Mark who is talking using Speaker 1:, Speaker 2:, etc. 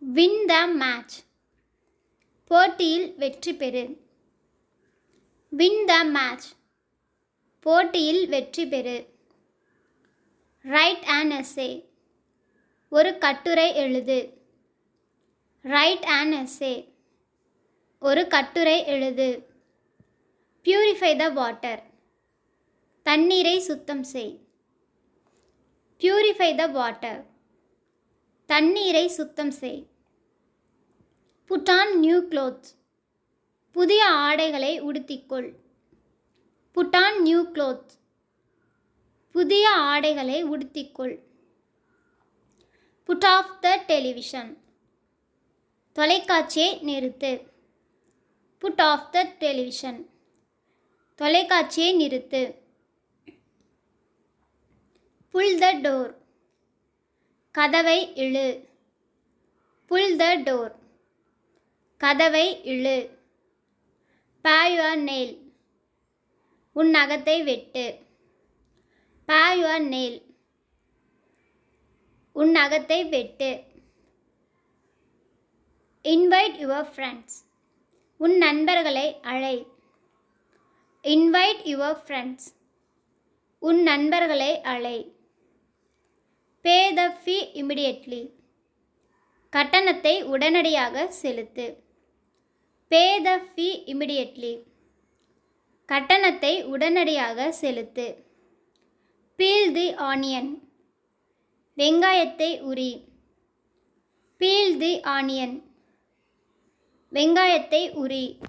Speaker 1: win the match, போட்டியில் வெற்றி பெறு. win the match, போட்டியில் வெற்றி பெறு. write an essay, ஒரு கட்டுரை எழுது. write an essay, ஒரு கட்டுரை எழுது. purify the water, தண்ணீரை சுத்தம் செய். purify the water, தண்ணீரை சுத்தம் செய். put on new clothes, புதிய ஆடைகளை உடுத்திக்கொள். put on new clothes, புதிய ஆடைகளை உடுத்திக்கொள். put off the television, தொலைக்காட்சியை நிறுத்து. put off the television, தொலைக்காட்சியை நிறுத்து. pull the door, கதவை இழு. pull the door, கதவை இழு. pare your nail, உன் நகத்தை வெட்டு. pare your nail, உன் நகத்தை வெட்டு. invite your friends, உன் நண்பர்களை அழை. invite your friends, உன் நண்பர்களை அழை. pay the fee immediately, கட்டணத்தை உடனடியாக செலுத்து. pay the fee immediately, கட்டணத்தை உடனடியாக செலுத்து. peel the onion, வெங்காயத்தை உரி. peel the onion, வெங்காயத்தை உரி.